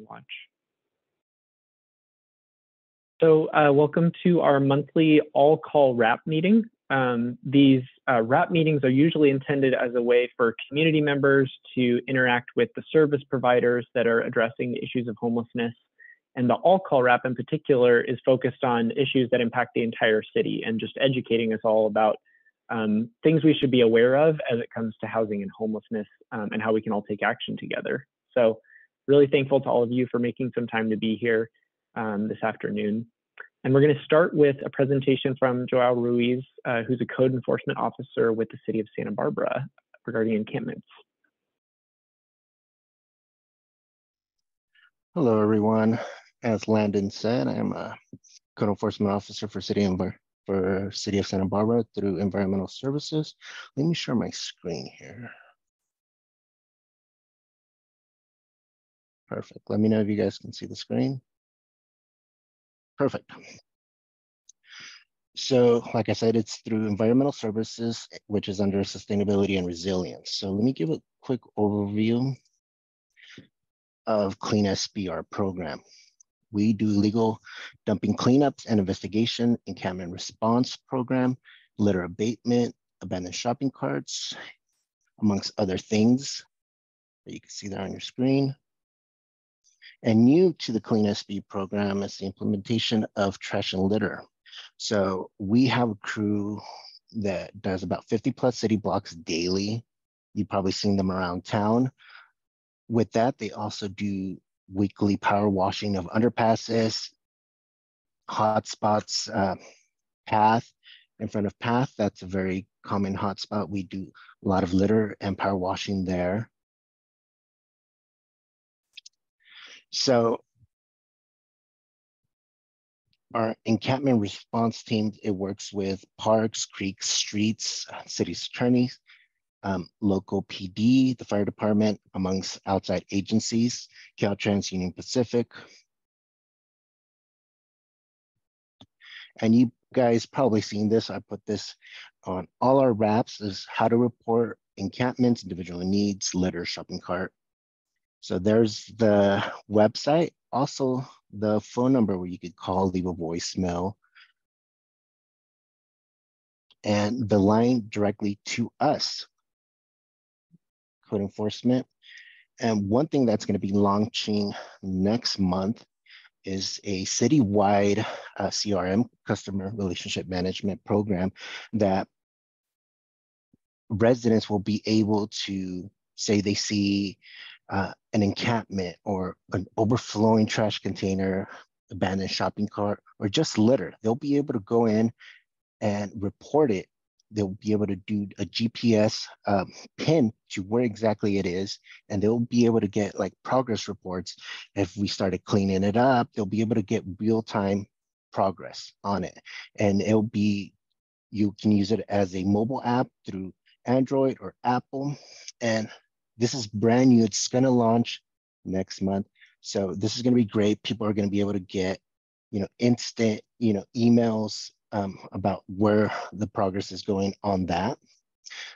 launch. So welcome to our monthly all-call wrap meeting. These wrap meetings are usually intended as a way for community members to interact with the service providers that are addressing the issues of homelessness. And the all-call wrap in particular is focused on issues that impact the entire city and just educating us all about things we should be aware of as it comes to housing and homelessness and how we can all take action together. So really thankful to all of you for making some time to be here this afternoon. And we're going to start with a presentation from Joao Ruiz, who's a code enforcement officer with the city of Santa Barbara regarding encampments. Hello, everyone. As Landon said, I'm a code enforcement officer for City of Santa Barbara through Environmental Services. Let me share my screen here. Perfect. Let me know if you guys can see the screen. Perfect. So, like I said, it's through Environmental Services, which is under Sustainability and Resilience. So let me give a quick overview of Clean SBR program. We do illegal dumping cleanups and investigation, encampment response program, litter abatement, abandoned shopping carts, amongst other things that you can see there on your screen. And new to the Clean SB program is the implementation of trash and litter. So we have a crew that does about 50 plus city blocks daily. You've probably seen them around town. With that, they also do weekly power washing of underpasses, hotspots, path, in front of path. That's a very common hotspot. We do a lot of litter and power washing there. So our encampment response team, it works with parks, creeks, streets, city's attorneys, local PD, the fire department, amongst outside agencies, Caltrans, Union Pacific. And you guys probably seen this. I put this on all our wraps, is how to report encampments, individual needs, litter, shopping cart. So there's the website, also the phone number where you could call, leave a voicemail, and the line directly to us, code enforcement. And one thing that's going to be launching next month is a citywide CRM, customer relationship management program, that residents will be able to say they see an encampment or an overflowing trash container, abandoned shopping cart, or just litter. They'll be able to go in and report it. They'll be able to do a GPS pin to where exactly it is, and they'll be able to get like progress reports. If we started cleaning it up, they'll be able to get real-time progress on it. And it'll be, you can use it as a mobile app through Android or Apple. And this is brand new. It's going to launch next month. So this is going to be great. People are going to be able to get, instant, emails about where the progress is going on that.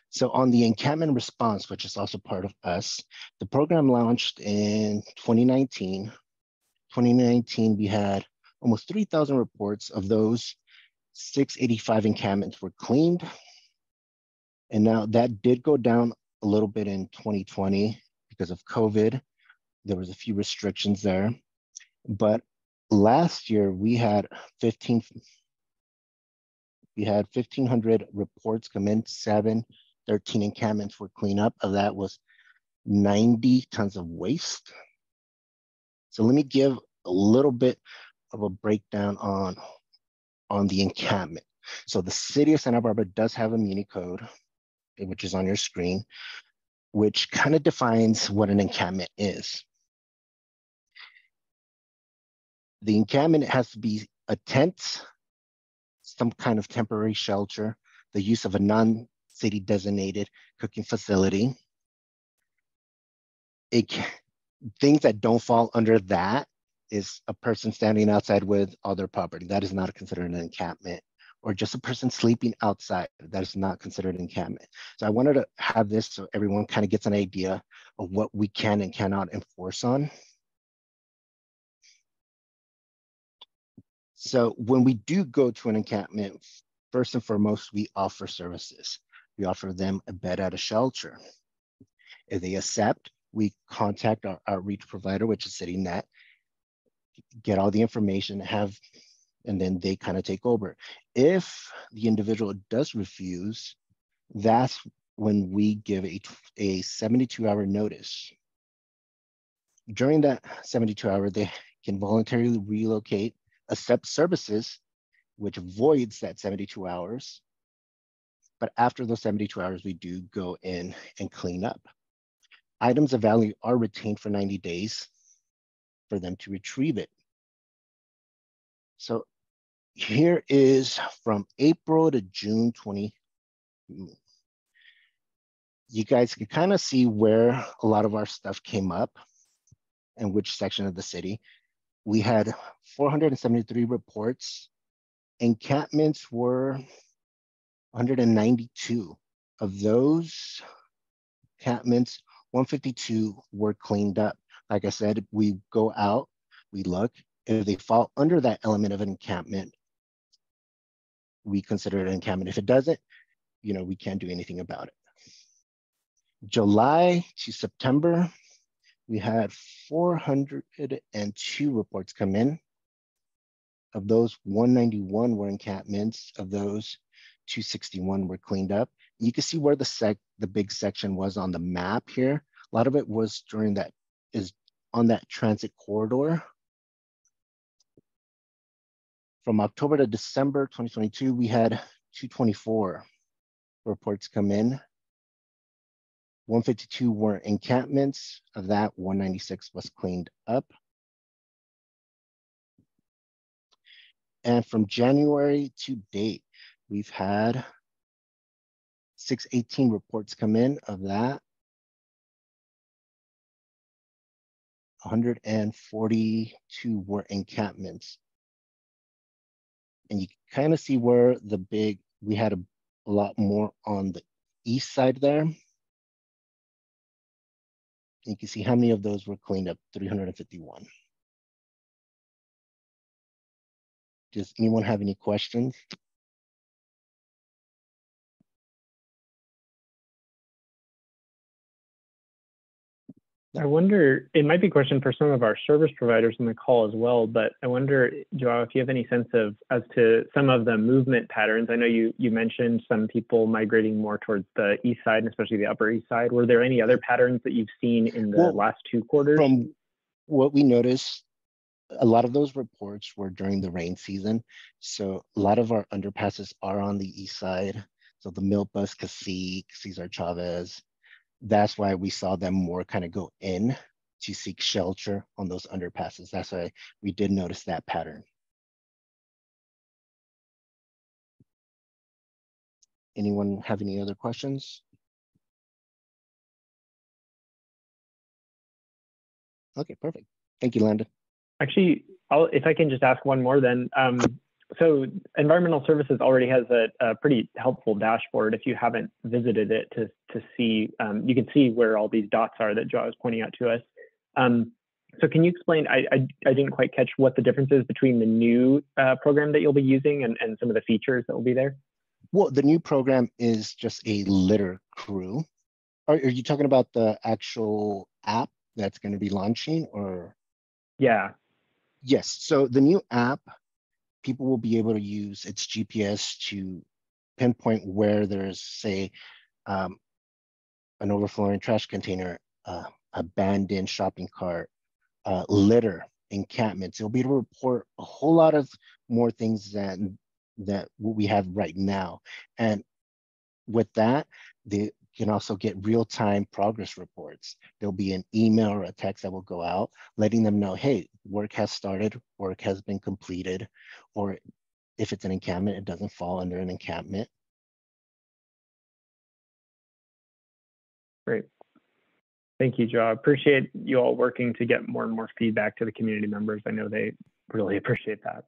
So on the encampment response, which is also part of us, the program launched in 2019. 2019, we had almost 3,000 reports. Of those, 685 encampments were cleaned. And now that did go down a little bit in 2020 because of COVID. There was a few restrictions there. But last year we had 1,500 reports come in, 13 encampments were cleaned up. Of that was 90 tons of waste. So let me give a little bit of a breakdown on the encampment. So the city of Santa Barbara does have a muni code, which is on your screen, which kind of defines what an encampment is. The encampment has to be a tent, some kind of temporary shelter, the use of a non-city designated cooking facility. Things that don't fall under that is a person standing outside with all their property. That is not considered an encampment. Or just a person sleeping outside. That is not considered an encampment. So I wanted to have this so everyone kind of gets an idea of what we can and cannot enforce on. So when we do go to an encampment, first and foremost, we offer services. We offer them a bed at a shelter. If they accept, we contact our outreach provider, which is CityNet, get all the information, and then they kind of take over. If the individual does refuse, that's when we give a 72-hour notice. During that 72-hour, they can voluntarily relocate, accept services, which voids that 72 hours. But after those 72 hours, we do go in and clean up. Items of value are retained for 90 days for them to retrieve it. So here is from April to June 20. You guys can kind of see where a lot of our stuff came up and which section of the city. We had 473 reports. Encampments were 192. Of those encampments, 152 were cleaned up. Like I said, we go out, we look. If they fall under that element of an encampment, we consider it an encampment. If it doesn't, we can't do anything about it. July to September, we had 402 reports come in. Of those, 191 were encampments. Of those, 261 were cleaned up. You can see where the big section was on the map here. A lot of it was is on that transit corridor. From October to December 2022, we had 224 reports come in. 152 were encampments. Of that, 196 was cleaned up. And from January to date, we've had 618 reports come in. Of that, 142 were encampments. And you kind of see where we had a lot more on the east side there. You can see how many of those were cleaned up, 351. Does anyone have any questions? I wonder, it might be a question for some of our service providers on the call as well, but I wonder, Joao, if you have any sense as to some of the movement patterns. I know you mentioned some people migrating more towards the east side, and especially the upper east side. Were there any other patterns that you've seen in the last 2 quarters? From what we noticed, a lot of those reports were during the rain season. So a lot of our underpasses are on the east side. So the Milpas, Cesar Chavez, that's why we saw them more kind of go in to seek shelter on those underpasses. That's why we did notice that pattern. Anyone have any other questions? Okay, perfect. Thank you, Landon. Actually, if I can just ask one more then. So Environmental Services already has a pretty helpful dashboard. If you haven't visited it to see, you can see where all these dots are that Joao was pointing out to us. So can you explain, I didn't quite catch what the difference is between the new program that you'll be using and some of the features that will be there? Well, the new program is just a litter crew. Are you talking about the actual app that's going to be launching, or? Yeah. Yes, so the new app, people will be able to use its GPS to pinpoint where there's, say, an overflowing trash container, abandoned shopping cart, litter, encampments. It'll be able to report a whole lot of more things than what we have right now. And with that, they can also get real-time progress reports. There'll be an email or a text that will go out letting them know, hey, work has started, work has been completed, or if it's an encampment, it doesn't fall under an encampment. Great. Thank you, Joe. I appreciate you all working to get more and more feedback to the community members. I know they really appreciate that.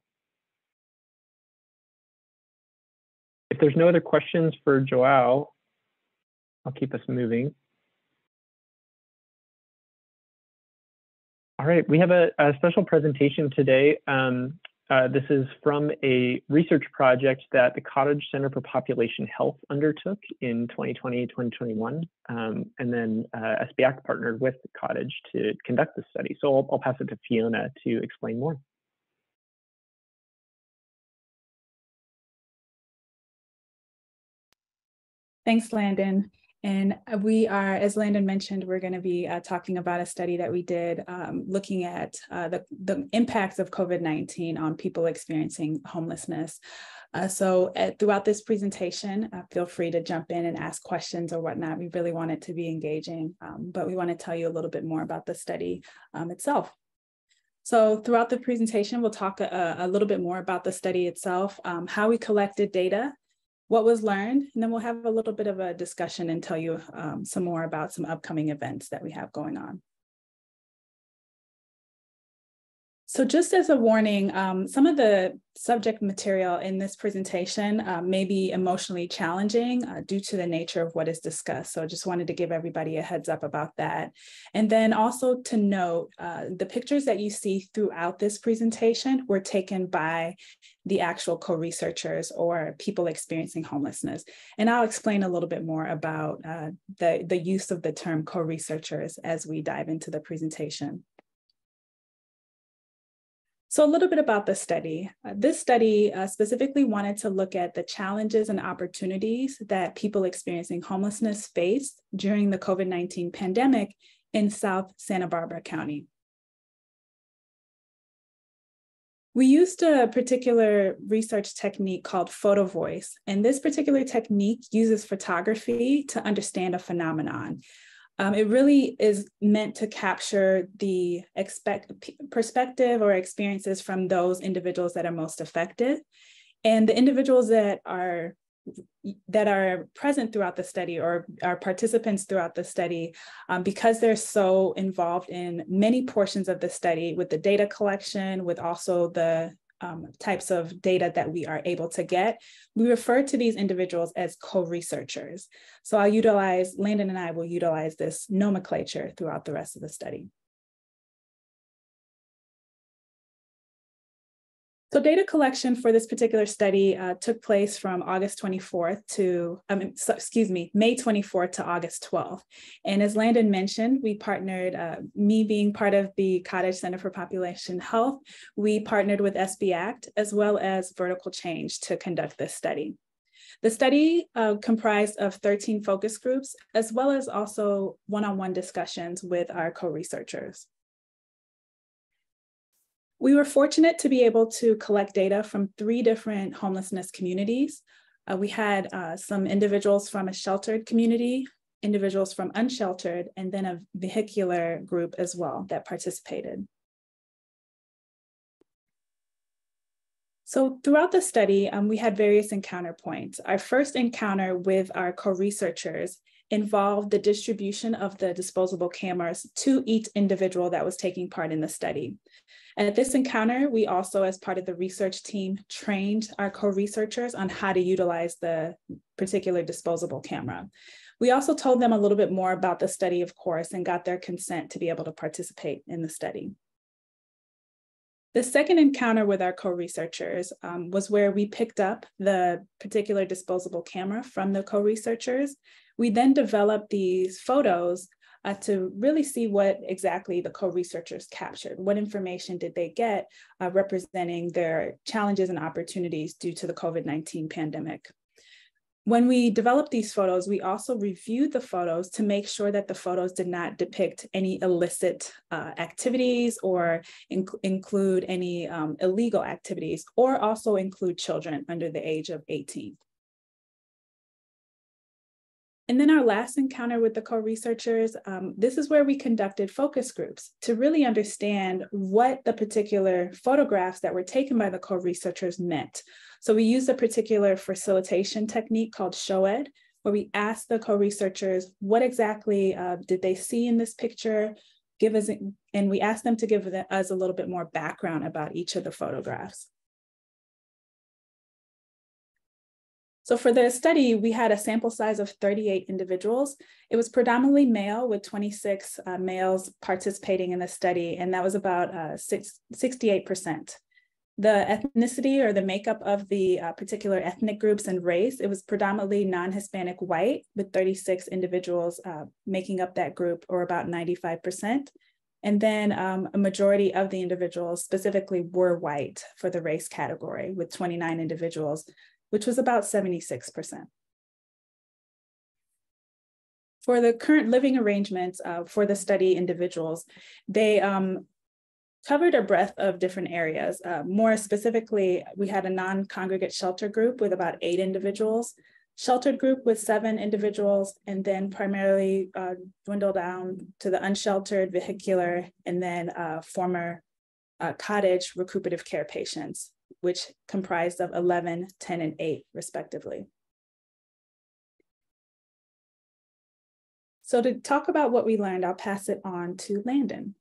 If there's no other questions for Joao, I'll keep us moving. All right, we have a special presentation today. This is from a research project that the Cottage Center for Population Health undertook in 2020, 2021. And then SBAC partnered with the Cottage to conduct this study. So I'll pass it to Fiona to explain more. Thanks, Landon. And we are, as Landon mentioned, we're going to be talking about a study that we did looking at the impacts of COVID-19 on people experiencing homelessness. Throughout this presentation, feel free to jump in and ask questions or whatnot. We really want it to be engaging, but we want to tell you a little bit more about the study itself. So throughout the presentation, we'll talk a little bit more about the study itself, how we collected data, what was learned, and then we'll have a little bit of a discussion and tell you some more about some upcoming events that we have going on. So just as a warning, some of the subject material in this presentation may be emotionally challenging due to the nature of what is discussed. So I just wanted to give everybody a heads up about that. And then also to note, the pictures that you see throughout this presentation were taken by the actual co-researchers or people experiencing homelessness. And I'll explain a little bit more about the use of the term co-researchers as we dive into the presentation. So a little bit about the study. This study specifically wanted to look at the challenges and opportunities that people experiencing homelessness faced during the COVID-19 pandemic in South Santa Barbara County. We used a particular research technique called photo voice, and this particular technique uses photography to understand a phenomenon. It really is meant to capture the perspective or experiences from those individuals that are most affected. And the individuals that are present throughout the study or are participants throughout the study, because they're so involved in many portions of the study with the data collection, with also the types of data that we are able to get, we refer to these individuals as co-researchers. So Landon and I will utilize this nomenclature throughout the rest of the study. So data collection for this particular study took place from August 24th to, May 24th to August 12th. And as Landon mentioned, we partnered, me being part of the Cottage Center for Population Health, we partnered with SBAC as well as Vertical Change to conduct this study. The study comprised of 13 focus groups, as well as also one-on-one discussions with our co-researchers. We were fortunate to be able to collect data from 3 different homelessness communities. We had some individuals from a sheltered community, individuals from unsheltered, and then a vehicular group as well that participated. So throughout the study, we had various encounter points. Our first encounter with our co-researchers involved the distribution of the disposable cameras to each individual that was taking part in the study. And at this encounter, we also, as part of the research team, trained our co-researchers on how to utilize the particular disposable camera. We also told them a little bit more about the study, of course, and got their consent to be able to participate in the study. The second encounter with our co-researchers was where we picked up the particular disposable camera from the co-researchers. We then developed these photos to really see what exactly the co-researchers captured. What information did they get representing their challenges and opportunities due to the COVID-19 pandemic. When we developed these photos, we also reviewed the photos to make sure that the photos did not depict any illicit activities or include any illegal activities, or also include children under the age of 18. And then our last encounter with the co-researchers, this is where we conducted focus groups to really understand what the particular photographs that were taken by the co-researchers meant. So we used a particular facilitation technique called SHOED, where we asked the co-researchers what exactly did they see in this picture, and we asked them to give us a little bit more background about each of the photographs. So for the study, we had a sample size of 38 individuals. It was predominantly male, with 26 males participating in the study, and that was about 68%. The ethnicity or the makeup of the particular ethnic groups and race, it was predominantly non-Hispanic white, with 36 individuals making up that group, or about 95%. And then a majority of the individuals specifically were white for the race category, with 29 individuals, which was about 76%. For the current living arrangements for the study individuals, they covered a breadth of different areas. More specifically, we had a non-congregate shelter group with about 8 individuals, sheltered group with 7 individuals, and then primarily dwindled down to the unsheltered, vehicular, and then former cottage recuperative care patients, which comprised of 11, 10, and 8 respectively. So to talk about what we learned, I'll pass it on to Landon.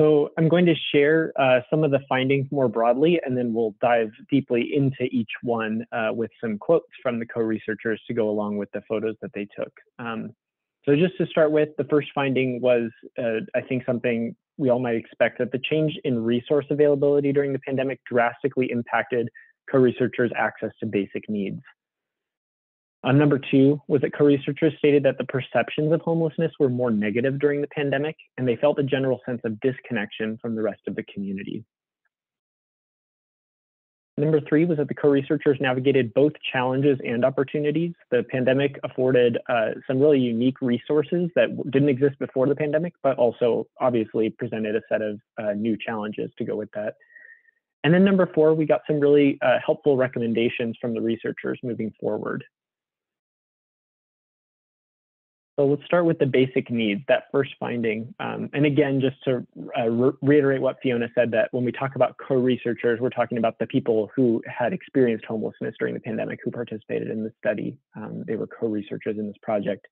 So I'm going to share some of the findings more broadly, and then we'll dive deeply into each one with some quotes from the co-researchers to go along with the photos that they took. So just to start with, the first finding was, I think, something we all might expect, that the change in resource availability during the pandemic drastically impacted co-researchers' access to basic needs. Number 2 was that co-researchers stated that the perceptions of homelessness were more negative during the pandemic, and they felt a general sense of disconnection from the rest of the community. Number 3 was that the co-researchers navigated both challenges and opportunities. The pandemic afforded some really unique resources that didn't exist before the pandemic, but also obviously presented a set of new challenges to go with that. And then number 4, we got some really helpful recommendations from the researchers moving forward. So let's start with the basic needs, that first finding. And again, just to reiterate what Fiona said, that when we talk about co-researchers, we're talking about the people who had experienced homelessness during the pandemic who participated in the study. They were co-researchers in this project.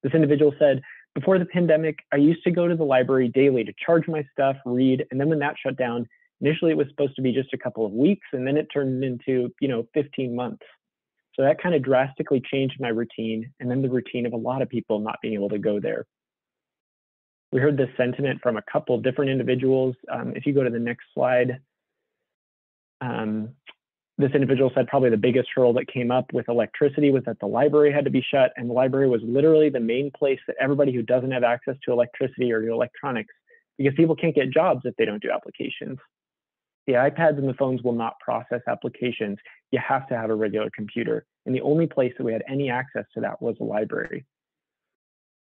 This individual said, before the pandemic, I used to go to the library daily to charge my stuff, read, and then when that shut down, initially it was supposed to be just a couple of weeks, and then it turned into 15 months. So that kind of drastically changed my routine, and then the routine of a lot of people not being able to go there. We heard this sentiment from a couple of different individuals. If you go to the next slide, this individual said probably the biggest hurdle that came up with electricity was that the library had to be shut, and the library was literally the main place that everybody who doesn't have access to electricity or to electronics, because people can't get jobs if they don't do applications. The iPads and the phones will not process applications. You have to have a regular computer. And the only place that we had any access to that was the library.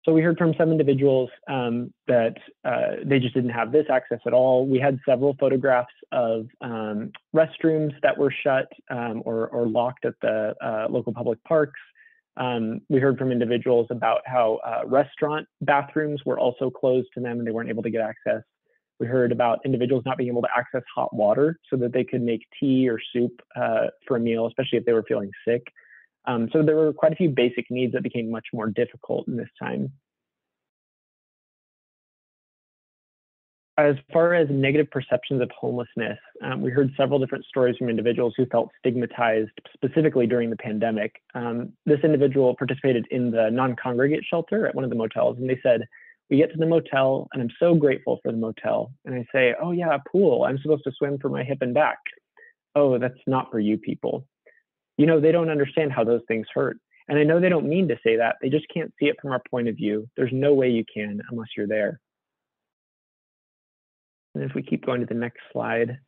So we heard from some individuals that they just didn't have this access at all. We had several photographs of restrooms that were shut or locked at the local public parks. We heard from individuals about how restaurant bathrooms were also closed to them and they weren't able to get access. We heard about individuals not being able to access hot water so that they could make tea or soup for a meal, especially if they were feeling sick. So there were quite a few basic needs that became much more difficult in this time. As far as negative perceptions of homelessness, we heard several different stories from individuals who felt stigmatized specifically during the pandemic. This individual participated in the non-congregate shelter at one of the motels, and they said, we get to the motel and I'm so grateful for the motel. And I say, oh yeah, a pool. I'm supposed to swim for my hip and back. Oh, that's not for you people. They don't understand how those things hurt. And I know they don't mean to say that. They just can't see it from our point of view. There's no way you can unless you're there. And if we keep going to the next slide,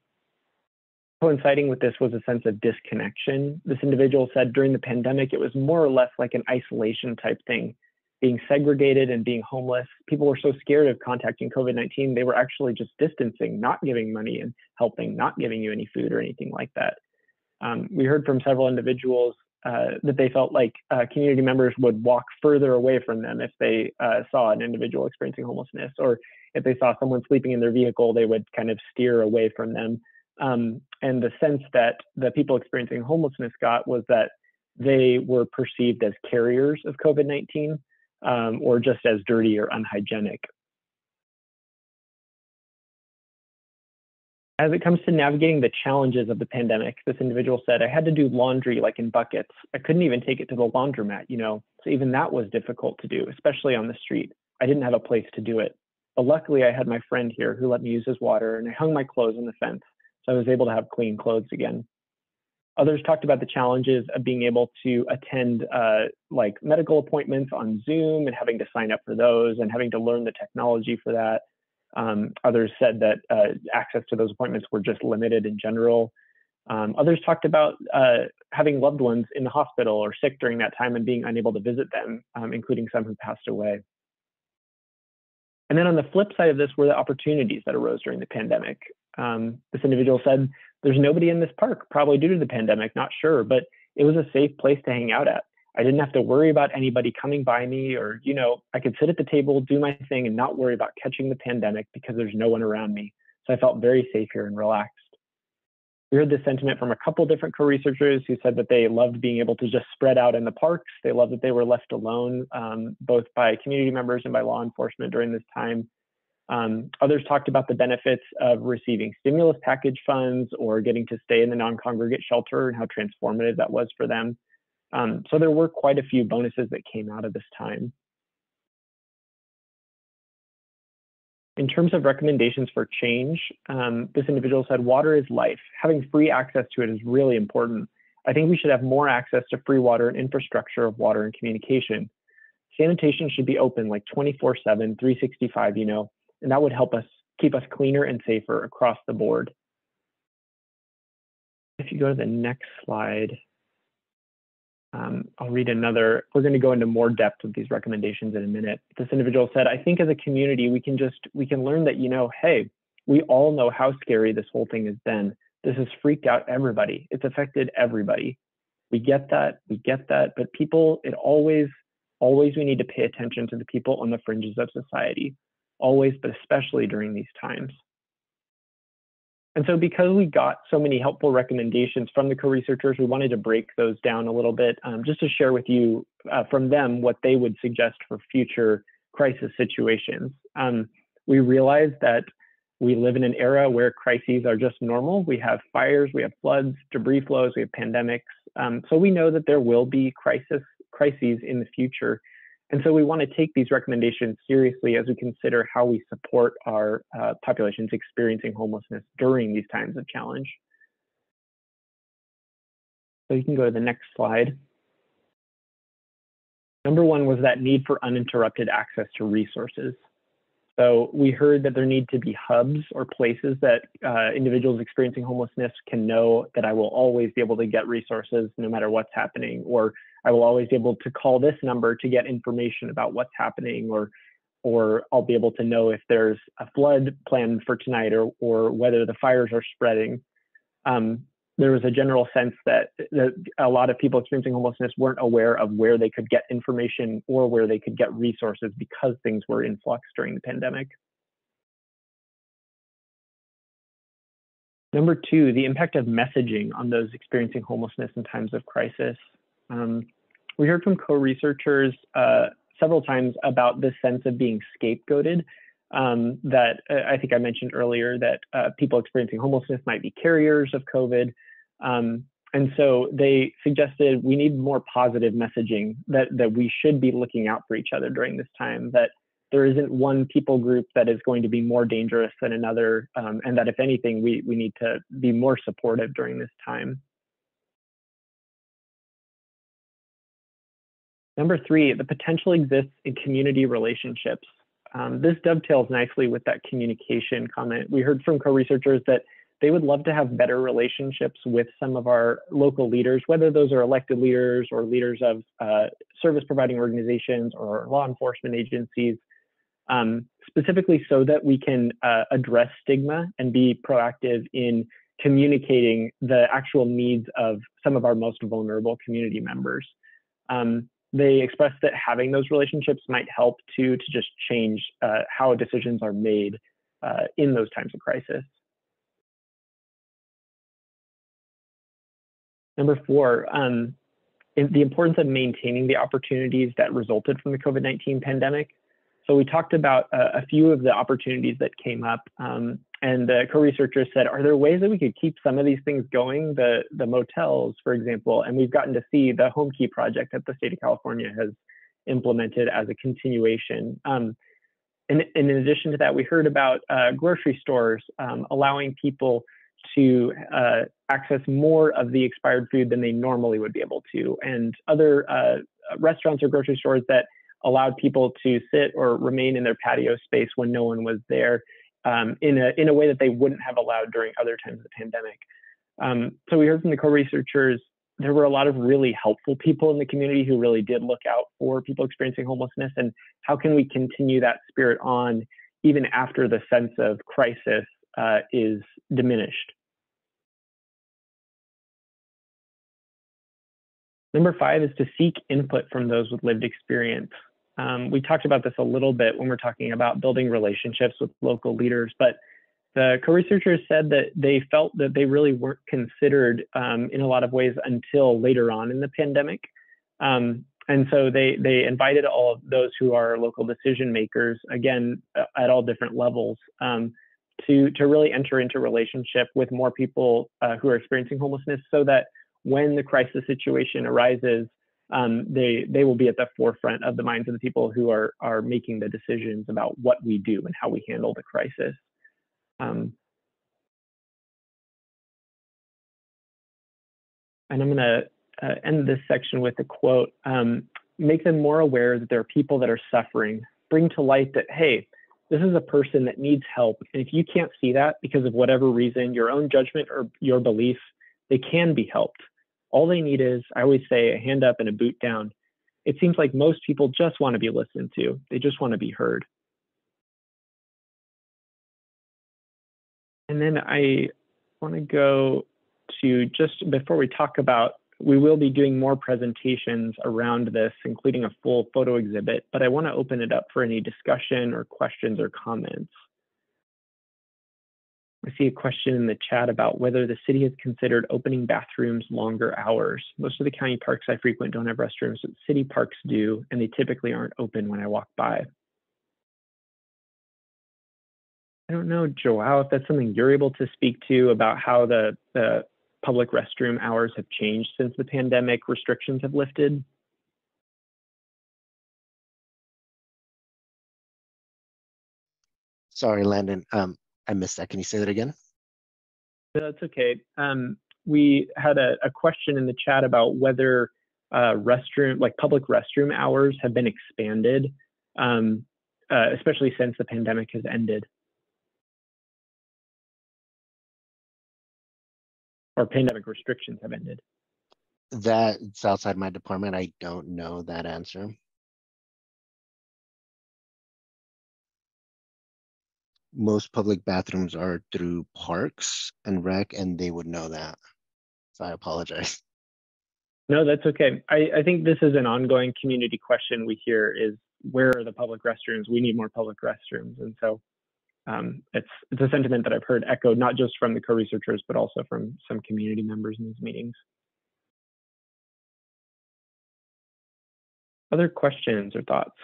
coinciding with this was a sense of disconnection. This individual said during the pandemic, it was more or less like an isolation type thing. Being segregated and being homeless, people were so scared of contacting COVID-19, they were actually just distancing, not giving money and helping, not giving you any food or anything like that. We heard from several individuals that they felt like community members would walk further away from them if they saw an individual experiencing homelessness, or if they saw someone sleeping in their vehicle, they would kind of steer away from them. And the sense that the people experiencing homelessness got was that they were perceived as carriers of COVID-19. Or just as dirty or unhygienic. As it comes to navigating the challenges of the pandemic, this individual said, I had to do laundry like in buckets. I couldn't even take it to the laundromat, so even that was difficult to do, especially on the street. I didn't have a place to do it. But luckily, I had my friend here who let me use his water, and I hung my clothes on the fence, so I was able to have clean clothes again. Others talked about the challenges of being able to attend like medical appointments on Zoom and having to sign up for those and having to learn the technology for that. Others said that access to those appointments were just limited in general. Others talked about having loved ones in the hospital or sick during that time and being unable to visit them, including some who passed away. And then on the flip side of this were the opportunities that arose during the pandemic. This individual said, there's nobody in this park, probably due to the pandemic, not sure, but it was a safe place to hang out at. I didn't have to worry about anybody coming by me, or, you know, I could sit at the table, do my thing, and not worry about catching the pandemic because there's no one around me. So I felt very safe here and relaxed. We heard this sentiment from a couple different co-researchers who said that they loved being able to just spread out in the parks. They loved that they were left alone, both by community members and by law enforcement during this time. Others talked about the benefits of receiving stimulus package funds or getting to stay in the non-congregate shelter and how transformative that was for them. So there were quite a few bonuses that came out of this time. In terms of recommendations for change, this individual said, water is life. Having free access to it is really important. I think we should have more access to free water and infrastructure of water and communication. Sanitation should be open like 24/7, 365, you know, and that would help us keep us cleaner and safer across the board. If you go to the next slide, I'll read another. We're going to go into more depth of these recommendations in a minute. This individual said, I think as a community, we can learn that, you know, hey, we all know how scary this whole thing has been. This has freaked out everybody. It's affected everybody. We get that, but people, always we need to pay attention to the people on the fringes of society, always, but especially during these times. And so because we got so many helpful recommendations from the co-researchers, we wanted to break those down a little bit, just to share with you from them what they would suggest for future crisis situations. We realize that we live in an era where crises are just normal. We have fires, we have floods, debris flows, we have pandemics. So we know that there will be crises in the future. And so we want to take these recommendations seriously as we consider how we support our populations experiencing homelessness during these times of challenge. So you can go to the next slide. Number one was that need for uninterrupted access to resources. So we heard that there need to be hubs or places that individuals experiencing homelessness can know that I will always be able to get resources no matter what's happening, or I will always be able to call this number to get information about what's happening, or I'll be able to know if there's a flood planned for tonight, or whether the fires are spreading. There was a general sense that a lot of people experiencing homelessness weren't aware of where they could get information or where they could get resources because things were in flux during the pandemic. Number two, the impact of messaging on those experiencing homelessness in times of crisis. We heard from co-researchers several times about this sense of being scapegoated, that I think I mentioned earlier, that people experiencing homelessness might be carriers of COVID. And so they suggested we need more positive messaging, that we should be looking out for each other during this time, that there isn't one people group that is going to be more dangerous than another, and that if anything, we need to be more supportive during this time. Number three, the potential exists in community relationships. This dovetails nicely with that communication comment. We heard from co-researchers that they would love to have better relationships with some of our local leaders, whether those are elected leaders or leaders of service providing organizations or law enforcement agencies, specifically so that we can address stigma and be proactive in communicating the actual needs of some of our most vulnerable community members. They expressed that having those relationships might help to just change how decisions are made in those times of crisis. Number four, the importance of maintaining the opportunities that resulted from the COVID-19 pandemic. So we talked about a few of the opportunities that came up, and the co-researchers said, are there ways that we could keep some of these things going? The motels, for example, and we've gotten to see the Home Key project that the state of California has implemented as a continuation. in addition to that, we heard about grocery stores allowing people to access more of the expired food than they normally would be able to, and other restaurants or grocery stores that allowed people to sit or remain in their patio space when no one was there, in a way that they wouldn't have allowed during other times of the pandemic. So we heard from the co-researchers, there were a lot of really helpful people in the community who really did look out for people experiencing homelessness, and how can we continue that spirit on even after the sense of crisis is diminished. Number 5 is to seek input from those with lived experience. We talked about this a little bit when we're talking about building relationships with local leaders, but the co-researchers said that they felt that they really weren't considered in a lot of ways until later on in the pandemic. And so they invited all of those who are local decision makers, again, at all different levels, to really enter into relationship with more people who are experiencing homelessness, so that when the crisis situation arises, they will be at the forefront of the minds of the people who are making the decisions about what we do and how we handle the crisis. And I'm going to end this section with a quote. Make them more aware that there are people that are suffering. Bring to light that, hey, this is a person that needs help. And if you can't see that because of whatever reason, your own judgment or your belief, they can be helped. All they need is, I always say, a hand up and a boot down. It seems like most people just want to be listened to. They just want to be heard. And then I want to go to, just before we talk about, we will be doing more presentations around this, including a full photo exhibit, but I want to open it up for any discussion or questions or comments. I see a question in the chat about whether the city has considered opening bathrooms longer hours. Most of the county parks I frequent don't have restrooms, but city parks do, and they typically aren't open when I walk by. I don't know, Joao, if that's something you're able to speak to about how the public restroom hours have changed since the pandemic restrictions have lifted. Sorry, Landon. I missed that. Can you say that again? That's okay. We had a question in the chat about whether public restroom hours have been expanded, especially since the pandemic has ended. Or pandemic restrictions have ended. That's outside my department. I don't know that answer. Most public bathrooms are through parks and rec, and they would know that. So I apologize. No, that's okay. I think this is an ongoing community question we hear is, where are the public restrooms? We need more public restrooms. And so it's a sentiment that I've heard echoed, not just from the co-researchers, but also from some community members in these meetings. Other questions or thoughts?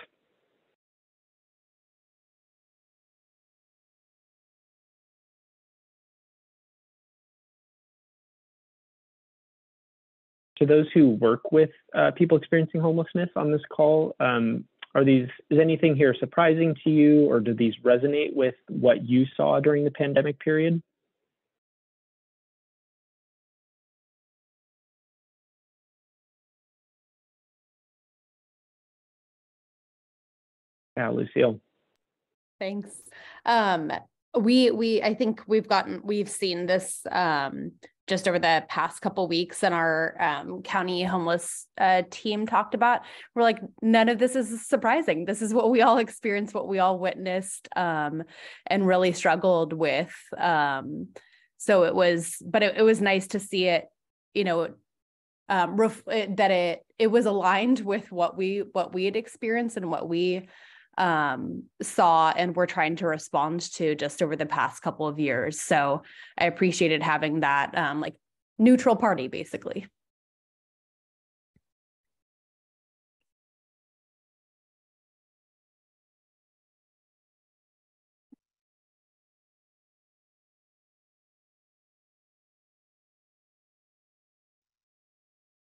To those who work with people experiencing homelessness on this call, is anything here surprising to you, or do these resonate with what you saw during the pandemic period? Yeah, Lucille. Thanks. I think we've seen this just over the past couple weeks, and our county homeless team talked about. We're like, none of this is surprising. This is what we all experienced, what we all witnessed, and really struggled with. So it was nice to see it, that it was aligned with what we had experienced and what we saw and we're trying to respond to just over the past couple of years. So I appreciated having that like neutral party, basically.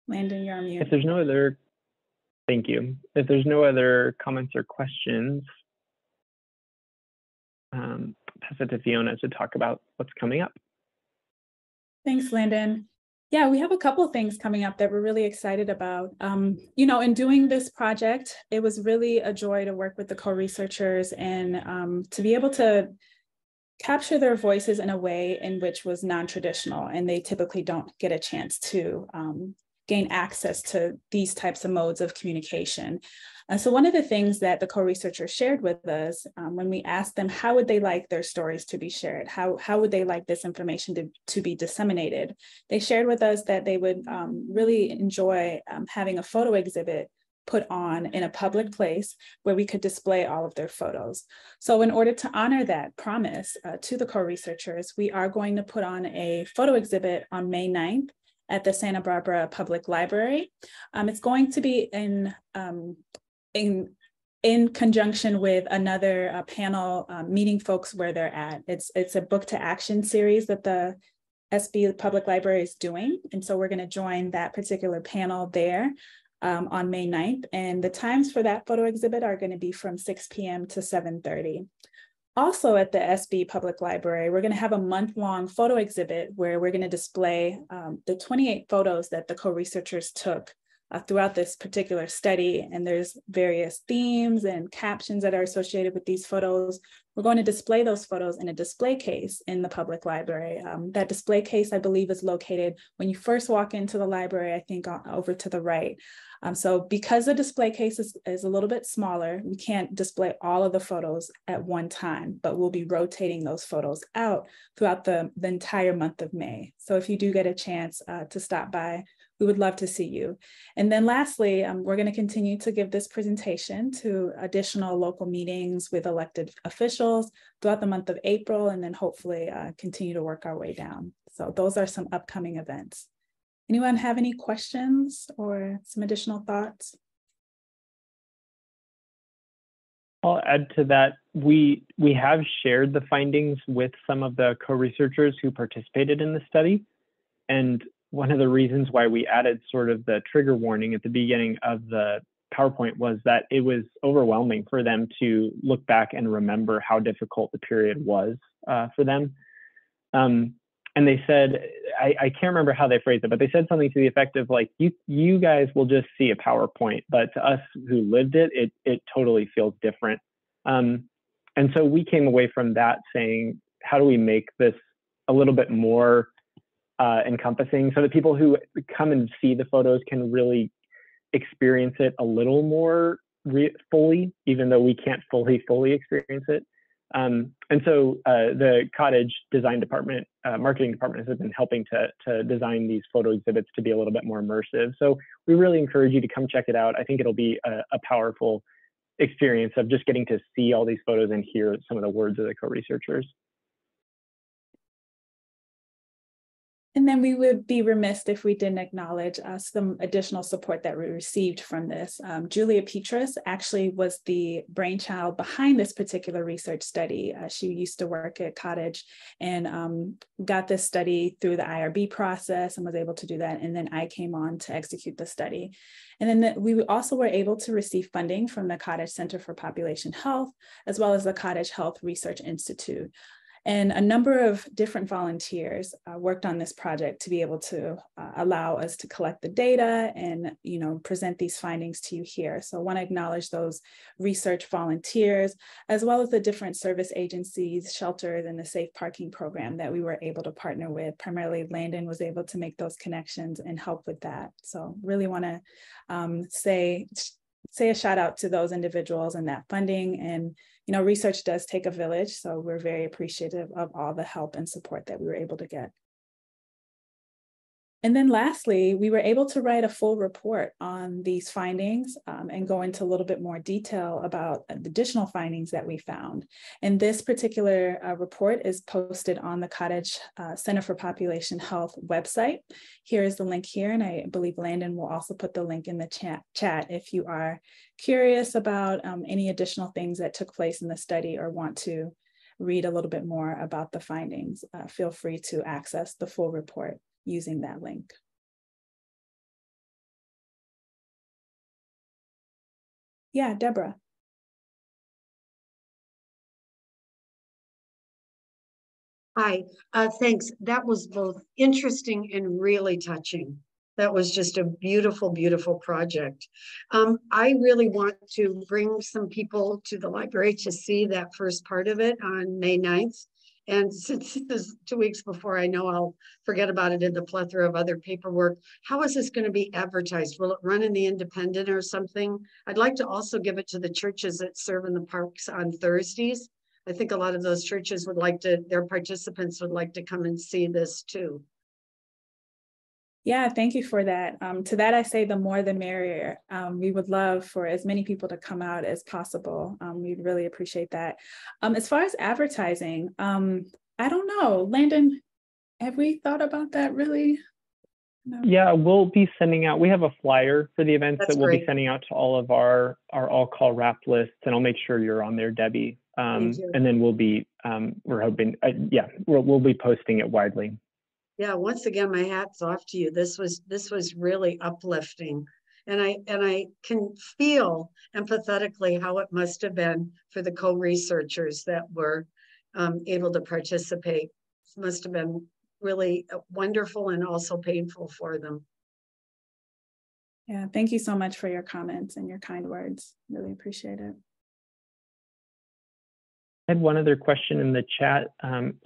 Landon, you're on mute. If there's no other, thank you. If there's no other comments or questions, pass it to Fiona to talk about what's coming up. Thanks, Landon. Yeah, we have a couple of things coming up that we're really excited about. You know, in doing this project, it was really a joy to work with the co-researchers and to be able to capture their voices in a way in which was non-traditional, and they typically don't get a chance to gain access to these types of modes of communication. So one of the things that the co-researchers shared with us when we asked them how would they like their stories to be shared, how would they like this information to be disseminated, they shared with us that they would really enjoy having a photo exhibit put on in a public place where we could display all of their photos. So in order to honor that promise to the co-researchers, we are going to put on a photo exhibit on May 9th at the Santa Barbara Public Library. It's going to be in conjunction with another panel meeting folks where they're at. It's a book to action series that the SB Public Library is doing. And so we're gonna join that particular panel there on May 9th. And the times for that photo exhibit are gonna be from 6 p.m. to 7:30. Also at the SB Public Library, we're going to have a month-long photo exhibit where we're going to display the 28 photos that the co-researchers took throughout this particular study. And there's various themes and captions that are associated with these photos. We're going to display those photos in a display case in the public library. That display case, I believe, is located when you first walk into the library, I think over to the right. So because the display case is a little bit smaller, we can't display all of the photos at one time, but we'll be rotating those photos out throughout the entire month of May. So if you do get a chance to stop by, we would love to see you. And then lastly, we're going to continue to give this presentation to additional local meetings with elected officials throughout the month of April, and then hopefully continue to work our way down. So those are some upcoming events. Anyone have any questions or some additional thoughts? I'll add to that. We have shared the findings with some of the co-researchers who participated in the study. And one of the reasons why we added sort of the trigger warning at the beginning of the PowerPoint was that it was overwhelming for them to look back and remember how difficult the period was for them. And they said, I can't remember how they phrased it, but they said something to the effect of like, you guys will just see a PowerPoint, but to us who lived it, it totally feels different. And so we came away from that saying, how do we make this a little bit more encompassing so that people who come and see the photos can really experience it a little more fully, even though we can't fully experience it. And so the Cottage design department, marketing department has been helping to design these photo exhibits to be a little bit more immersive. So we really encourage you to come check it out. I think it'll be a powerful experience of just getting to see all these photos and hear some of the words of the co-researchers. And then we would be remiss if we didn't acknowledge some additional support that we received from this. Julia Petrus actually was the brainchild behind this particular research study. She used to work at Cottage and got this study through the IRB process and was able to do that. And then I came on to execute the study. And then we also were able to receive funding from the Cottage Center for Population Health, as well as the Cottage Health Research Institute. And a number of different volunteers worked on this project to be able to allow us to collect the data and, you know, present these findings to you here. So I want to acknowledge those research volunteers, as well as the different service agencies, shelters, and the safe parking program that we were able to partner with. Primarily, Landon was able to make those connections and help with that. So really want to say a shout out to those individuals and that funding. And you know, research does take a village, so we're very appreciative of all the help and support that we were able to get. And then lastly, we were able to write a full report on these findings and go into a little bit more detail about the additional findings that we found. And this particular report is posted on the Cottage Center for Population Health website. Here is the link here, and I believe Landon will also put the link in the chat if you are curious about any additional things that took place in the study or want to read a little bit more about the findings. Feel free to access the full report using that link. Yeah, Deborah. Hi, thanks. That was both interesting and really touching. That was just a beautiful, beautiful project. I really want to bring some people to the library to see that first part of it on May 9th. And since this is 2 weeks before, I know I'll forget about it in the plethora of other paperwork. How is this going to be advertised? Will it run in the Independent or something? I'd like to also give it to the churches that serve in the parks on Thursdays. I think a lot of those churches would like to, their participants would like to come and see this too. Yeah, thank you for that. To that, I say the more the merrier. We would love for as many people to come out as possible. We'd really appreciate that. As far as advertising, I don't know, Landon, have we thought about that really? No. Yeah, we'll be sending out, we have a flyer for the events That's that we'll great. be sending out to all of our all call wrap lists, and I'll make sure you're on there, Debbie. Thank you. And then we'll be, we're hoping, yeah, we'll be posting it widely. Yeah, once again, my hat's off to you. This was really uplifting. And I can feel empathetically how it must have been for the co-researchers that were able to participate. It must have been really wonderful and also painful for them. Yeah, thank you so much for your comments and your kind words. Really appreciate it. I had one other question in the chat.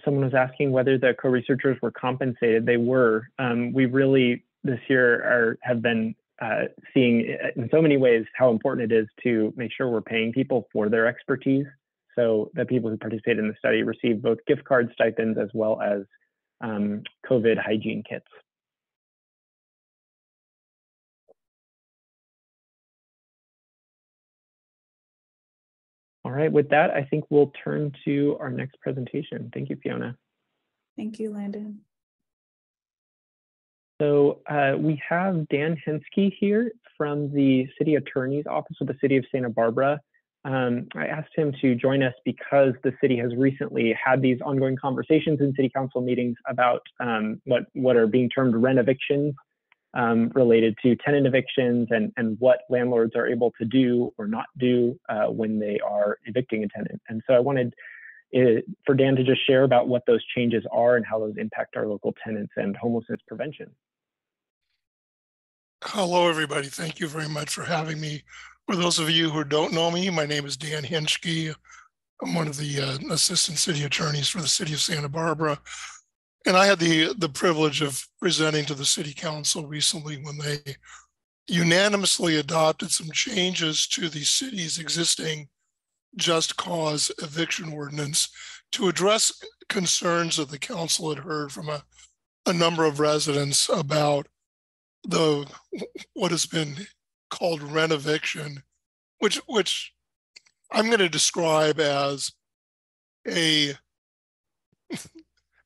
Someone was asking whether the co-researchers were compensated. They were. We really this year have been seeing in so many ways how important it is to make sure we're paying people for their expertise. So that people who participate in the study receive both gift card stipends as well as COVID hygiene kits. All right, with that, I think we'll turn to our next presentation. Thank you, Fiona. Thank you, Landon. So we have Dan Henske here from the City Attorney's Office of the City of Santa Barbara. I asked him to join us because the city has recently had these ongoing conversations in city council meetings about what are being termed rent evictions, related to tenant evictions and what landlords are able to do or not do when they are evicting a tenant. And so I wanted for Dan to just share about what those changes are and how those impact our local tenants and homelessness prevention. Hello, everybody. Thank you very much for having me. For those of you who don't know me, my name is Dan Henske. I'm one of the assistant city attorneys for the city of Santa Barbara. And I had the privilege of presenting to the city council recently when they unanimously adopted some changes to the city's existing just cause eviction ordinance to address concerns that the council had heard from a number of residents about what has been called rent eviction, which I'm going to describe as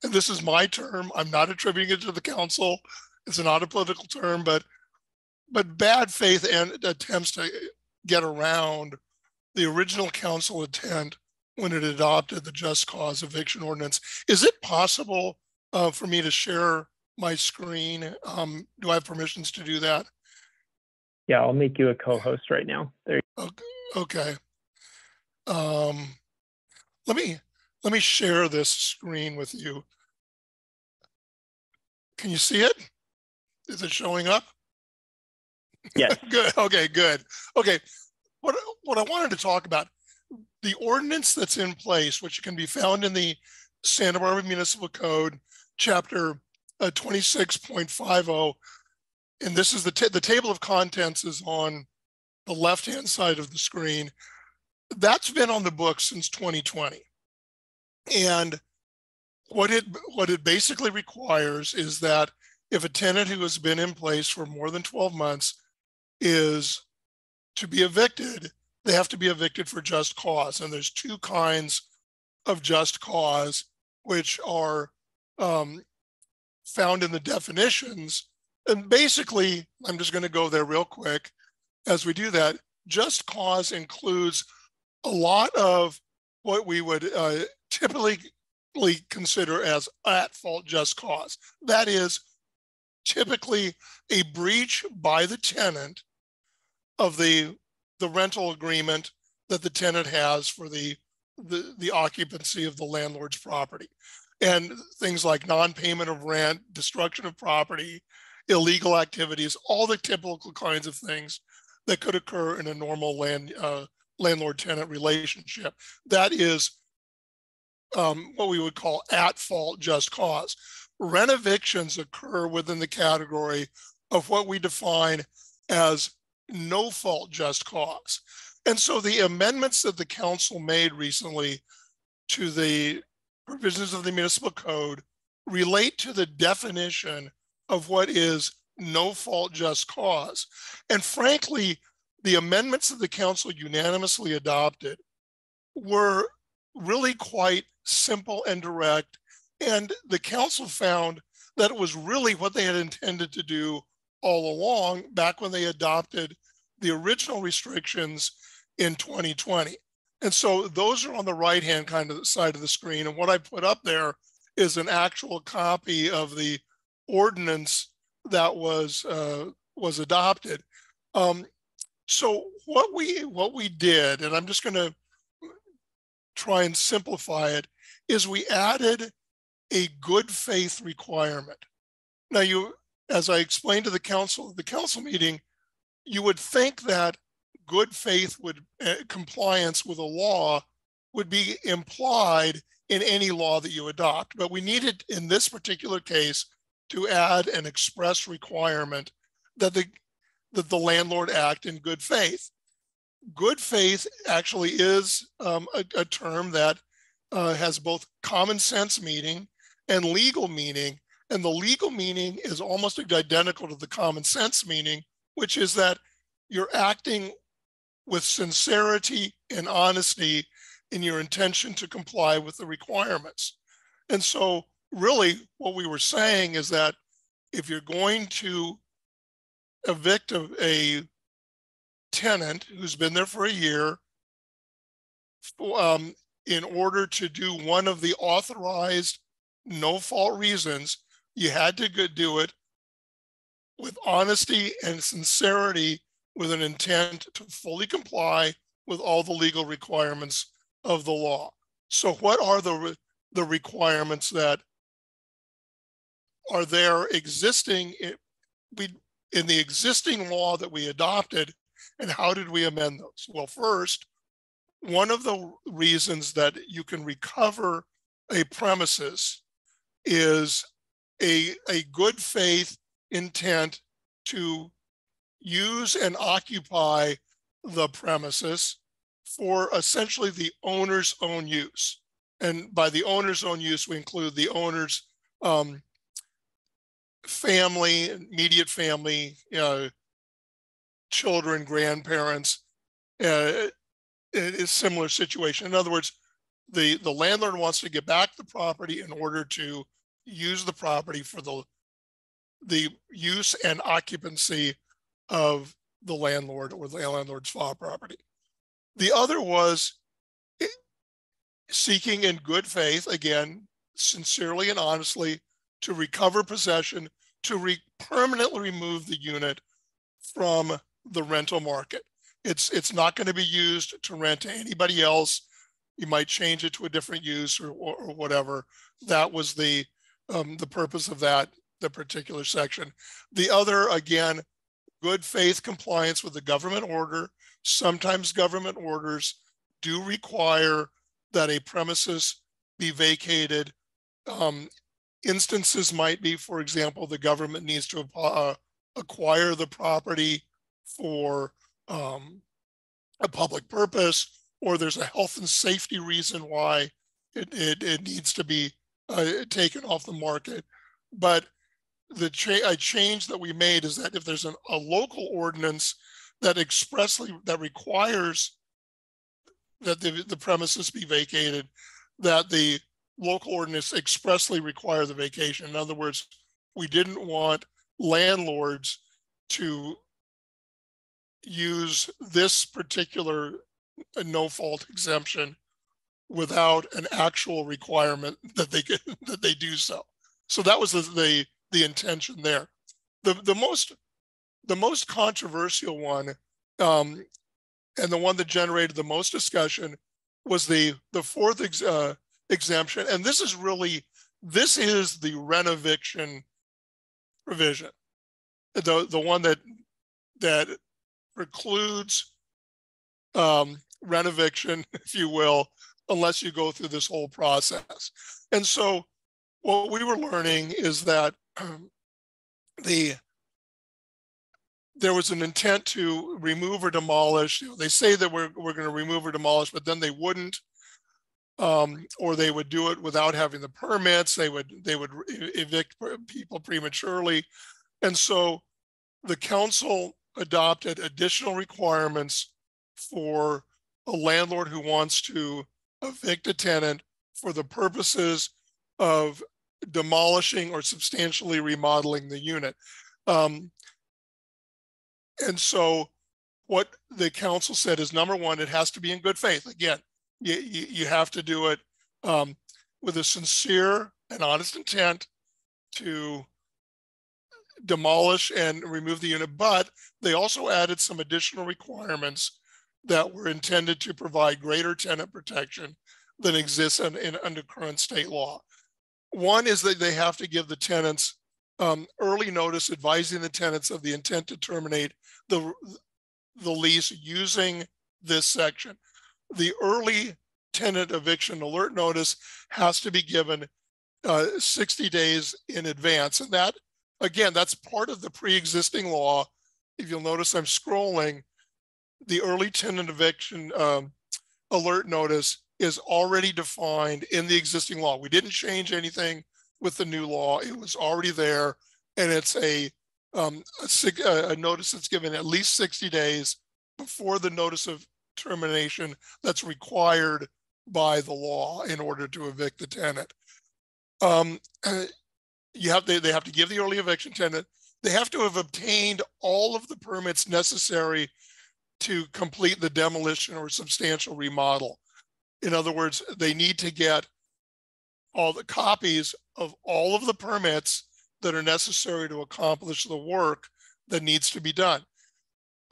and this is my term, I'm not attributing it to the council, it's not a political term, but bad faith and attempts to get around the original council intent when it adopted the just cause eviction ordinance. Is it possible for me to share my screen? Do I have permissions to do that? Yeah, I'll make you a co-host right now. There you go. Okay. Let me share this screen with you. Can you see it? Is it showing up? Yes. Good. Okay, good. Okay. What I wanted to talk about, the ordinance that's in place, which can be found in the Santa Barbara Municipal Code, chapter 26.50, and this is the table of contents is on the left-hand side of the screen. That's been on the books since 2020. And what it basically requires is that if a tenant who has been in place for more than 12 months is to be evicted, they have to be evicted for just cause. And there's two kinds of just cause, which are found in the definitions. And basically, I'm just going to go there real quick as we do that. Just cause includes a lot of what we would typically consider as at-fault just cause. That is typically a breach by the tenant of the rental agreement that the tenant has for the the occupancy of the landlord's property. And things like non-payment of rent, destruction of property, illegal activities, all the typical kinds of things that could occur in a normal landlord-tenant relationship. That is what we would call at-fault just cause. Rent evictions occur within the category of what we define as no-fault just cause. And so the amendments that the council made recently to the provisions of the municipal code relate to the definition of what is no-fault just cause. And frankly, the amendments that the council unanimously adopted were really quite simple and direct. And the council found that it was really what they had intended to do all along back when they adopted the original restrictions in 2020. And so those are on the right-hand kind of side of the screen. And what I put up there is an actual copy of the ordinance that was adopted. So what we did, and I'm just going to try and simplify it, is we added a good faith requirement. Now, as I explained to the council at the council meeting, you would think that good faith compliance with a law would be implied in any law that you adopt. But we needed, in this particular case, to add an express requirement that the landlord act in good faith. Good faith actually is a term that has both common sense meaning and legal meaning. And the legal meaning is almost identical to the common sense meaning, which is that you're acting with sincerity and honesty in your intention to comply with the requirements. And so really what we were saying is that if you're going to evict a tenant who's been there for a year, in order to do one of the authorized no-fault reasons, you had to do it with honesty and sincerity, with an intent to fully comply with all the legal requirements of the law. So what are the requirements that are there existing in the existing law that we adopted, and how did we amend those? Well, first, one of the reasons that you can recover a premises is a good faith intent to use and occupy the premises for essentially the owner's own use. And by the owner's own use, we include the owner's family, immediate family, children, grandparents, a similar situation. In other words, the landlord wants to get back the property in order to use the property for the use and occupancy of the landlord or the landlord's file property. The other was seeking in good faith, again, sincerely and honestly, to recover possession, to permanently remove the unit from the rental market. It's not going to be used to rent to anybody else. You might change it to a different use or whatever. That was the purpose of the particular section. The other, again, good faith compliance with the government order. Sometimes government orders do require that a premises be vacated. Instances might be, for example, the government needs to acquire the property for a public purpose, or there's a health and safety reason why it needs to be taken off the market. But the change that we made is that if there's a local ordinance that requires that the premises be vacated, that the local ordinance expressly require the vacation. In other words, we didn't want landlords to use this particular no-fault exemption without an actual requirement that they do so. So that was the intention there. The most controversial one, and the one that generated the most discussion, was the fourth exemption, and this is the rent eviction provision, the one that precludes rent eviction, if you will, unless you go through this whole process. And so what we were learning is that there was an intent to remove or demolish. They say that we're going to remove or demolish, but then they wouldn't, or they would do it without having the permits. They would evict people prematurely. And so the council adopted additional requirements for a landlord who wants to evict a tenant for the purposes of demolishing or substantially remodeling the unit. And so what the council said is, number one, it has to be in good faith. Again, you have to do it with a sincere and honest intent to demolish and remove the unit. But they also added some additional requirements that were intended to provide greater tenant protection than exists under current state law. One is that they have to give the tenants early notice advising the tenants of the intent to terminate the lease using this section. The early tenant eviction alert notice has to be given 60 days in advance. And that, again, that's part of the pre-existing law. If you'll notice, I'm scrolling. The early tenant eviction alert notice is already defined in the existing law. We didn't change anything with the new law. It was already there, and it's a notice that's given at least 60 days before the notice of termination that's required by the law in order to evict the tenant. They have to give the early eviction tenant. They have to have obtained all of the permits necessary to complete the demolition or substantial remodel. In other words, they need to get all the copies of all of the permits that are necessary to accomplish the work that needs to be done.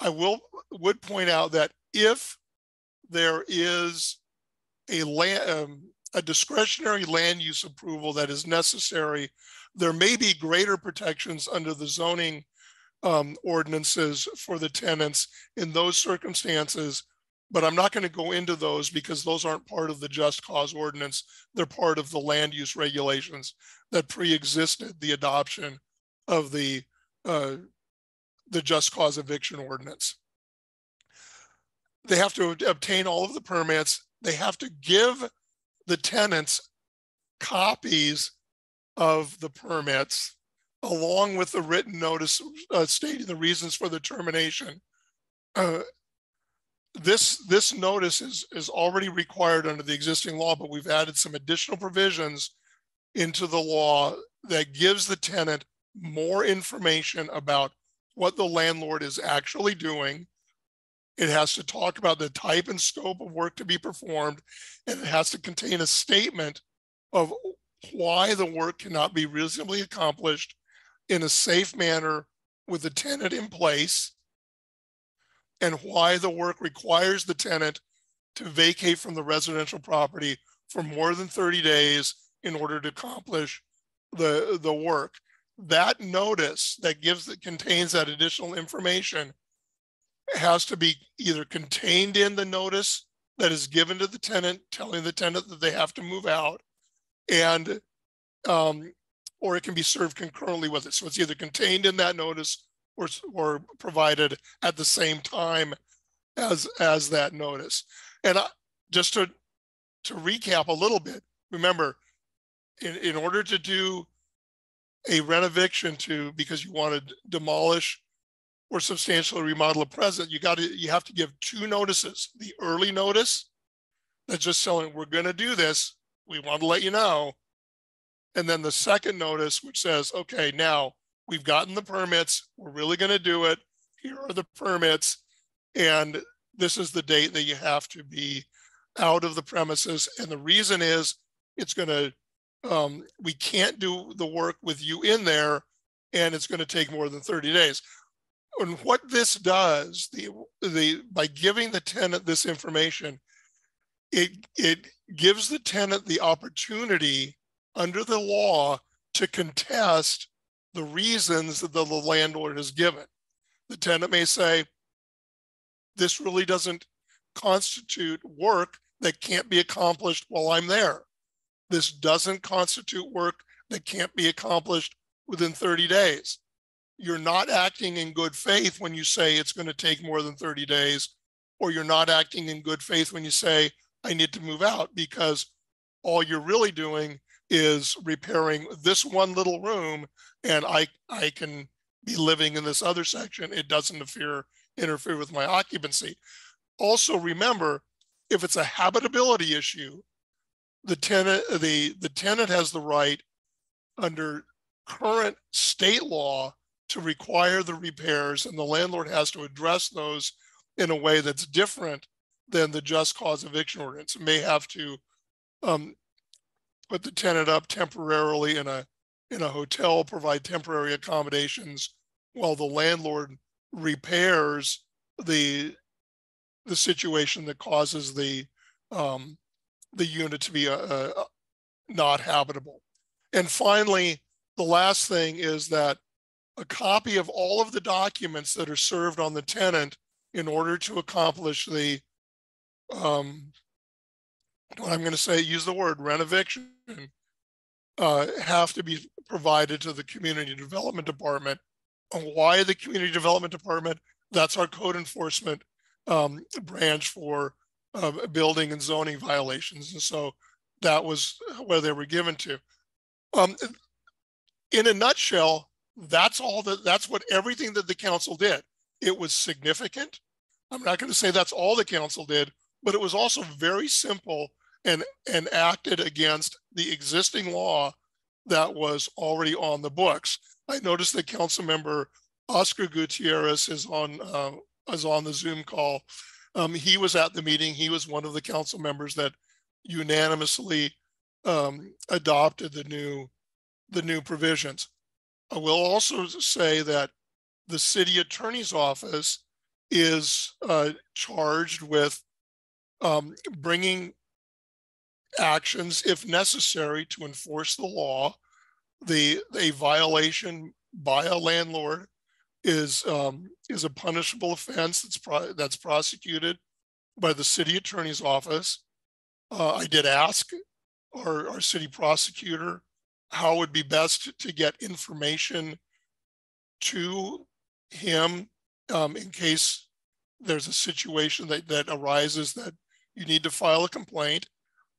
I would point out that if there is a discretionary land use approval that is necessary, there may be greater protections under the zoning ordinances for the tenants in those circumstances, but I'm not going to go into those because those aren't part of the just cause ordinance. They're part of the land use regulations that pre-existed the adoption of the just cause eviction ordinance. They have to obtain all of the permits. They have to give the tenants copies of the permits along with the written notice stating the reasons for the termination. This notice is already required under the existing law, but we've added some additional provisions into the law that gives the tenant more information about what the landlord is actually doing. It has to talk about the type and scope of work to be performed, and it has to contain a statement of why the work cannot be reasonably accomplished in a safe manner with the tenant in place, and why the work requires the tenant to vacate from the residential property for more than 30 days in order to accomplish the work. That notice that contains that additional information has to be either contained in the notice that is given to the tenant, telling the tenant that they have to move out, and or it can be served concurrently with it. So it's either contained in that notice or provided at the same time as that notice. And just to recap a little bit, remember, in order to do a rent eviction because you want to demolish or substantially remodel a present, you have to give two notices. The early notice that's just telling we're going to do this, we want to let you know. And then the second notice, which says, okay, now we've gotten the permits, we're really going to do it. Here are the permits, and this is the date that you have to be out of the premises. And the reason is it's going to, we can't do the work with you in there, and it's going to take more than 30 days. And what this does, by giving the tenant this information, it gives the tenant the opportunity under the law to contest the reasons that the landlord has given. The tenant may say, this really doesn't constitute work that can't be accomplished while I'm there. This doesn't constitute work that can't be accomplished within 30 days. You're not acting in good faith when you say it's going to take more than 30 days, or you're not acting in good faith when you say, I need to move out, because all you're really doing is repairing this one little room, and I can be living in this other section. It doesn't interfere with my occupancy. Also remember, if it's a habitability issue, the tenant has the right under current state law to require the repairs, and the landlord has to address those in a way that's different than the just cause eviction ordinance. It may have to put the tenant up temporarily in a hotel, provide temporary accommodations while the landlord repairs the situation that causes the unit to be not habitable. And finally, the last thing is that a copy of all of the documents that are served on the tenant in order to accomplish the what I'm going to say, use the word renoviction, have to be provided to the Community Development Department. And why the Community Development Department? That's our code enforcement branch for building and zoning violations. And so that was where they were given to. In a nutshell, that's what everything that the council did. It was significant. I'm not going to say that's all the council did, but it was also very simple and acted against the existing law that was already on the books. I noticed that Council Member Oscar Gutierrez is on the Zoom call. He was at the meeting. He was one of the council members that unanimously adopted the new provisions. I will also say that the city attorney's office is charged with bringing actions if necessary to enforce the law. A violation by a landlord is a punishable offense that's prosecuted by the city attorney's office. I did ask our city prosecutor how it would be best to get information to him in case there's a situation that arises that you need to file a complaint.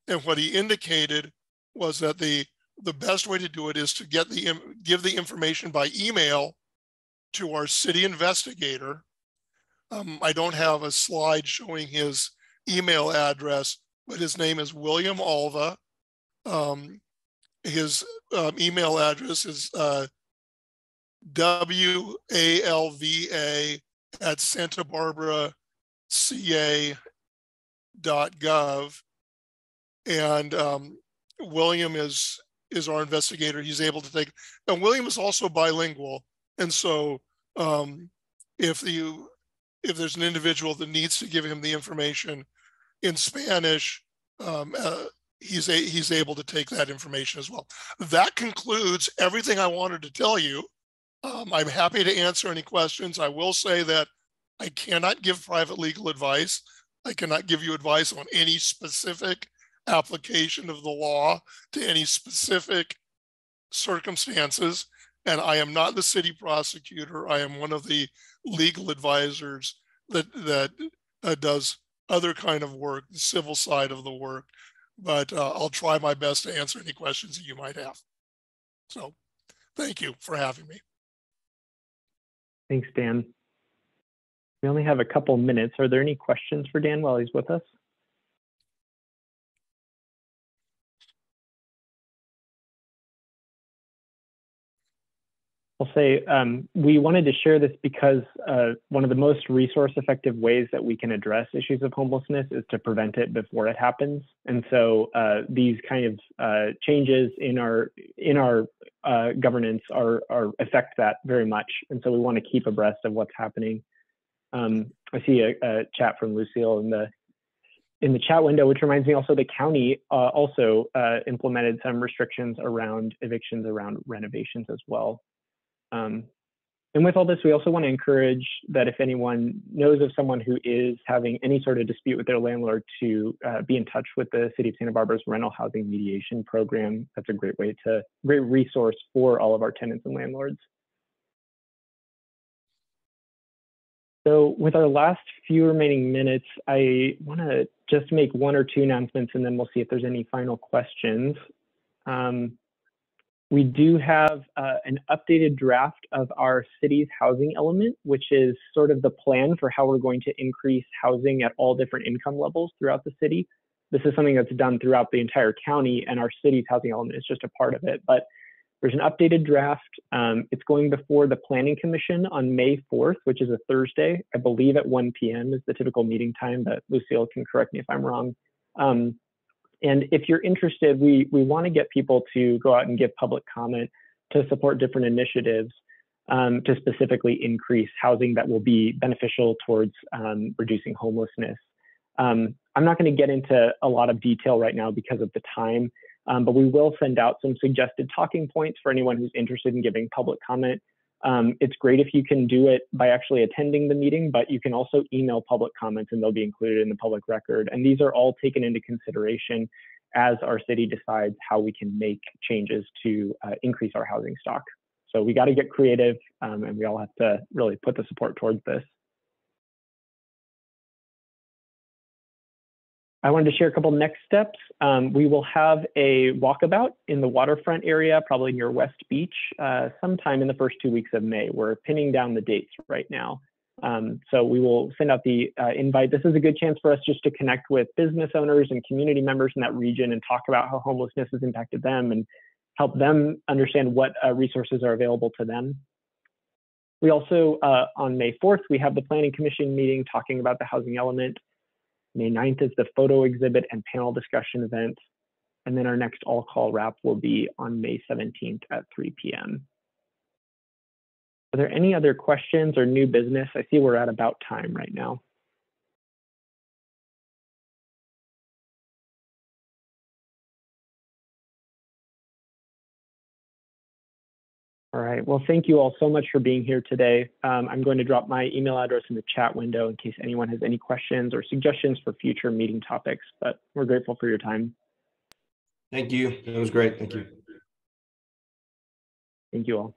And what he indicated was that the best way to do it is to give the information by email to our city investigator. I don't have a slide showing his email address, but his name is William Alva. His email address is WALVA@santabarbaraca.gov. And William is our investigator. He's able to take, and William is also bilingual. And so if there's an individual that needs to give him the information in Spanish, he's able to take that information as well. That concludes everything I wanted to tell you. I'm happy to answer any questions. I will say that I cannot give private legal advice. I cannot give you advice on any specific application of the law to any specific circumstances. And I am not the city prosecutor. I am one of the legal advisors that does other kind of work, the civil side of the work. But I'll try my best to answer any questions that you might have. So thank you for having me. Thanks, Dan. We only have a couple minutes. Are there any questions for Dan while he's with us? I'll say we wanted to share this because one of the most resource-effective ways that we can address issues of homelessness is to prevent it before it happens. And so these kind of changes in our governance affect that very much. And so we want to keep abreast of what's happening. I see a chat from Lucille in in the chat window, which reminds me also the county also implemented some restrictions around evictions, around renovations as well. And with all this, we also want to encourage that if anyone knows of someone who is having any sort of dispute with their landlord, to be in touch with the City of Santa Barbara's rental housing mediation program. That's a great resource for all of our tenants and landlords. So with our last few remaining minutes, I want to just make one or two announcements, and then we'll see if there's any final questions. We do have an updated draft of our city's housing element, which is sort of the plan for how we're going to increase housing at all different income levels throughout the city. This is something that's done throughout the entire county, and our city's housing element is just a part of it. But there's an updated draft. It's going before the Planning Commission on May 4th, which is a Thursday. I believe at 1 p.m. is the typical meeting time, but Lucille can correct me if I'm wrong. And if you're interested, we want to get people to go out and give public comment to support different initiatives to specifically increase housing that will be beneficial towards reducing homelessness. I'm not going to get into a lot of detail right now because of the time, but we will send out some suggested talking points for anyone who's interested in giving public comment. It's great if you can do it by actually attending the meeting, but you can also email public comments and they'll be included in the public record. And these are all taken into consideration as our city decides how we can make changes to increase our housing stock. So we got to get creative, and we all have to really put the support towards this. I wanted to share a couple next steps. We will have a walkabout in the waterfront area, probably near West Beach, sometime in the first 2 weeks of May. We're pinning down the dates right now. So we will send out the invite. This is a good chance for us just to connect with business owners and community members in that region and talk about how homelessness has impacted them and help them understand what resources are available to them. We also, on May 4th, we have the Planning Commission meeting talking about the housing element. May 9th is the photo exhibit and panel discussion event. And then our next all-call wrap will be on May 17th at 3 p.m. Are there any other questions or new business? I see we're at about time right now. All right, well, thank you all so much for being here today. I'm going to drop my email address in the chat window in case anyone has any questions or suggestions for future meeting topics, but we're grateful for your time. Thank you. It was great. Thank you. Thank you all.